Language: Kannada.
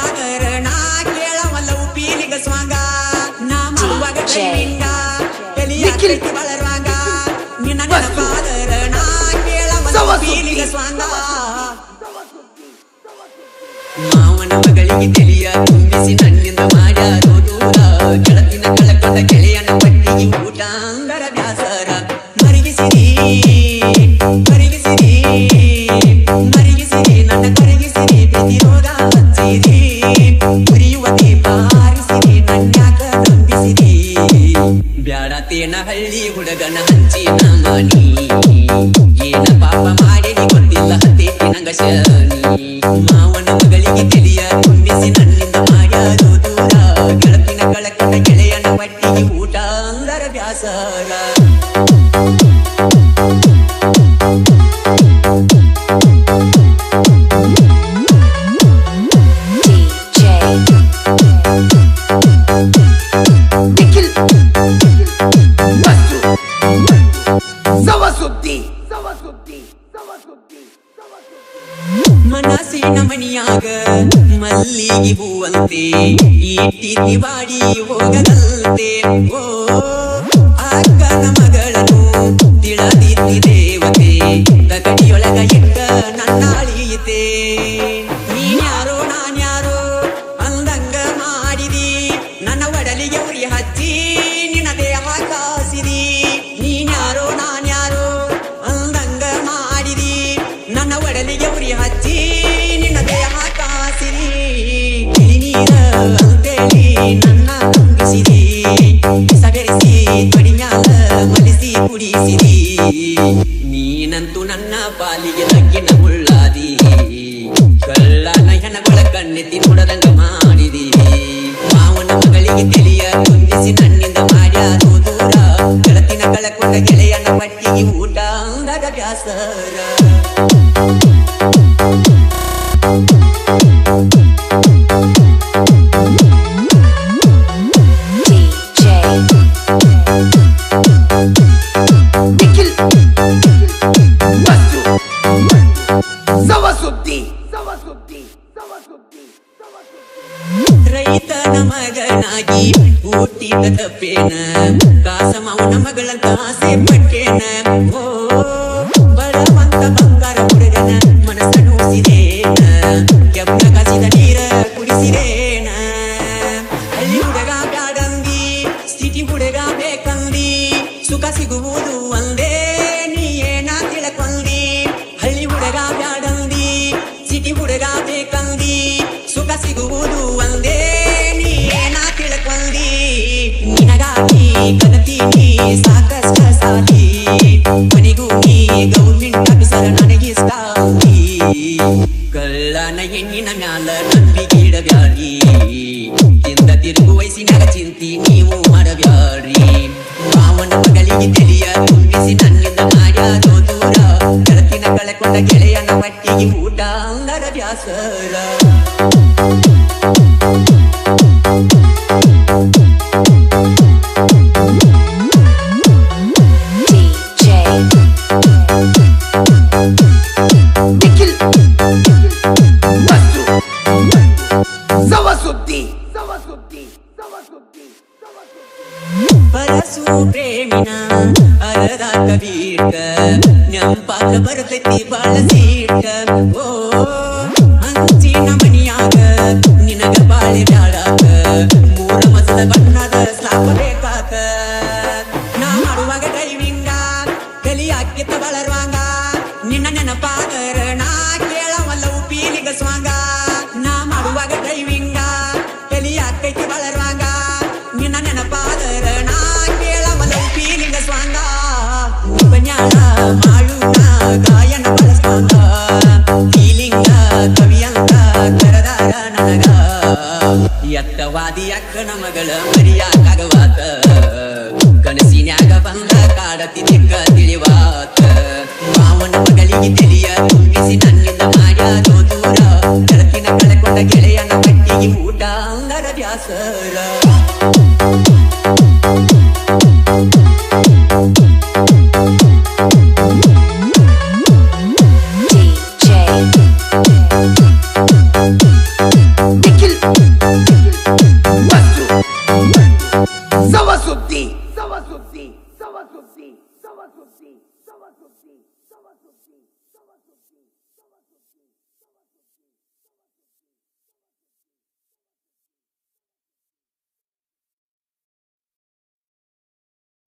ಪಾದರ ನಾ ಕೇಳವಲ್ಲವು ಪೀಲಿಗ ಸ್ವಾಂಗ ನಾ ಮಾಡುವಾಗ ಕೈವಿಂಗ ತಲಿಯಾಕೈತಿ ಬಳರುವಾಗ ನಿನ್ನ ಪಾದರ ನಾ ಕೇಳವಲ್ಲವು ಪೀಲಿಗ ಸ್ವಾಂಗ ಮಾವನ ಮಗಳಿಗೆ ತಿಳಿಯ ತುಂಬಿಸಿ ನನ್ನಿಂದ ಮಾಡ್ಯಾರೋ ದೂರ ಗೆಳತಿನ ಕಳಕೊಂಡ ಗೆಳೆಯನ ಪಟ್ಟಿಗೆ ಊಟ ಅಂದರ ಬ್ಯಾಸರ ಮರಿಗಿಸಿರಿ ಮರಿಗಿಸಿರಿ ಮರಿಗಿಸಿರಿ ನನ್ನ ಕರಗಿಸಿರಿ ಪ್ರತಿರೋಧ ಹಚ್ಚಿರಿ ಉರಿಯುವ ದೀಪ ಹಾರಿಸಿರಿ ನನ್ಯಾಕ ನಂಬಿಸಿರಿ ಬ್ಯಾಡತೇನ ಹಳ್ಳಿ ಹುಡುಗನ ಹಂಚಿನ ಮನಿ ಏನ ಪಾಪ ಮಾಡಿನಿ ಗೊತ್ತಿಲ್ಲ ಹತ್ತೇತಿ ನಂಗ ಶನಿ ಮಾವನ ಮಗಳಿಗೆ ತಿಳಿಯ ತುಂಬಿಸಿ ನನ್ನಿಂದ ಮಾಡ್ಯಾರೋ ದೂರ ಗೆಳತಿನ ಕಳಕೊಂಡ ಗೆಳೆಯನ ಪಟ್ಟಿಗೆ ಊಟ ಅಂದರ ಬ್ಯಾಸರ ಮನಸ್ಸಿನ ಮನಿಯಾಗ ಮಲ್ಲಿಗೆ ಹೂವಂತೆ ಈಟಿ ಬಾಡಿ ಹೋಗದಂತೆ ಓ ಅಕ್ಕನ ಮಗಳನ್ನು ತಿಳದಿದ್ದಿ ದೇವತೆ ತಗಡಿಯೊಳಗ ಇಟ್ಟ ನನ್ನಾಳೀತೆ ನೀನ್ಯಾರೋ ನಾನ್ಯಾರೋ ಅಂದಂಗ ಮಾಡಿದಿ ನನ್ನ ಒಡಲಿಗೆ ಉರಿ ಹಚ್ಚಿ ನಿನ್ನ ದೇಹ ಕಾಸಿದಿ ನೀನ್ಯಾರೋ ನಾನ್ಯಾರೋ ಅಂದಂಗ ಮಾಡಿದಿ ನನ್ನ ಒಡಲಿಗೆ ಉರಿ ಹಚ್ಚಿ ನಿನ್ನ ದೇಹ ಕಾಸಿರಿ ನೀರ ಅಂತೇಳಿ ನನ್ನ ತುಂಬಿಸಿರಿ ಸಗರಿಸಿ ತೊಡಿಮ್ಯಾಲ ಮಲಿಸಿ ಕುಡಿಸಿರಿ ನೀನಂತೂ ನನ್ನ ಪಾಲಿಗೆ ಲಗ್ಗಿನ ಮುಳ್ಳಾದಿ ಕಳ್ಳನ ಹೆಣಗಳ ಕಣ್ಣೆತ್ತಿ ನೋಡದಂಗ ಮಾಡಿದಿ ಮಾವನ ಮಗಳಿಗೆ ತಿಳಿಯ ತುಂಬಿಸಿ ನನ್ನಿಂದ ಮಾಡ್ಯಾರೋ ದೂರ ಗೆಳತಿನ ಕಳಕೊಂಡ ಗೆಳೆಯನ ಪಟ್ಟಿಗೆ ಊಟ ಅಂದಾಗ ಬ್ಯಾಸರ ರೈತನ ಮಗನಾಗಿ ಹುಟ್ಟಿದ ತಪ್ಪೇನ ಕಾಸ ಮಾವನ ಮಗಳಂತ ಆಸೆ ಪಟ್ಟೇನ ಓ ಬಡವಂತ ಬಂಗಾರ ಹುಡುಗನ ಮನಸ್ಸ ನೋಸಿರೇನ ಕೆಂಪ ಕಾಸಿದ ನೀರ ಕುಡಿಸಿರೇನ ಹಳ್ಳಿ ಹುಡುಗ ಬ್ಯಾಡಂದಿ ಸಿಟಿ ಹುಡುಗ ಬೇಕಂದಿ ಸುಖ ಸಿಗುವುದು ಒಂದೇ ನೀ ಏನ ತಿಳಕೊಂದಿ ಹಳ್ಳಿ ಹುಡುಗ ಬ್ಯಾಡಂದಿ ಸಿಟಿ ಹುಡುಗ ಬೇಕಂದಿ ಸುಖ ಸಿಗುವುದು ಒಂದೇ ನೀ ಏನ ತಿಳ್ಕೊಂಡಿ ನಿನಗಾಗಿ ಕಲತೀನಿ ಸಾಕಷ್ಟ ಸಾಲಿ ಕೊನೆಗೂ ನೀ ಗೌರ್ಮೆಂಟ್ ಆಫೀಸರ ನನಗಿಷ್ಟ ಕಳ್ಳನ ಹೆಣ್ಣಿನ ಮ್ಯಾಲ ನಂಬಿಕೆ ಇಡಬ್ಯಾಡ್ರಿ ತಿಂದ ತಿರುಗು ವಯಸ್ಸಿನಾಗ ಚಿಂತಿ ನೀವು ಮಾಡಬ್ಯಾಡ್ರಿ ಮಾವನ ಮಗಳಿಗೆ ತಿಳಿಯ ತುಂಬಿಸಿ ನನ್ನಿಂದ ಮಾಡ್ಯಾರೋ ದೂರ ಗೆಳತಿನ ಕಳಕೊಂಡ ಗೆಳೆಯನ ಪಟ್ಟಿಗೆ ಊಟ ಅಂದರ ಬ್ಯಾಸರ ಪರಸು ಪ್ರೇಮಿನ ಅರದಾಕ ಬೀಟ ನೆಂಪಾಕ ಬರ್ತೈತಿ ಬಾಳ ಸೀಟ ಓ ಹಂಚಿನ ಮನಿಯಾಗ ನಿನಗ ಬಾಳೆ ಬ್ಯಾಡಾಕ ಮೂರ ಮಸಲ ಬಣ್ಣದ ಸ್ಲಾಪ ಬೇಕಾಕ ನಾ ಮಾಡುವಾಗ ಡ್ರೈವಿಂಗ ಕಲಿಯಾಕಿತ್ತ ಬಳರುವಾಗ ನಿನ್ನ ನೆನಪಾದರ ನಾ ಕೇಳವಲ್ಲವು ಪೀಲಿಗ ಸ್ವಾಂಗ ನಾ ಮಾಡುವಾಗ ಡ್ರೈವಿಂಗ ಕಲಿಯಾಕೈತಿ ಬಳರುವಾಗ ನಿನ್ನ ನೆನಪಾದರ ನಾ ಕೇಳವಲ್ಲವು ಪೀಲಿಗ ಸ್ವಾಂಗ ಉಪನ್ಯಾಸ ಮಾಡುವ ಗಾಯನ ಬಳಸ್ತಾಂಗ ಫೀಲಿಂಗ ಕವಿಯಂತ ಕರದಾರ ನನಗ ಎತ್ತವಾದಿ ಅಕ್ಕನ ಮಗಳ ಮರಿಯಾಕಾಗವಾತ ಕನಸಿನ್ಯಾಗ ಬಂದ ಕಾಡತಿ ದಿಕ್ಕ ತಿಳಿವಾತ ಮಾವನ ಮಗಳಿಗೆ ತಿಳಿಯ ತುಂಬಿಸಿ ನನ್ನಿಂದ ಮಾಡ್ಯಾರೋ ದೂರ ಗೆಳತಿನ ಕಳಕೊಂಡ ಗೆಳೆಯನ ಪಟ್ಟಿಗೆ ಊಟ ಅಂದರ ಬ್ಯಾಸರ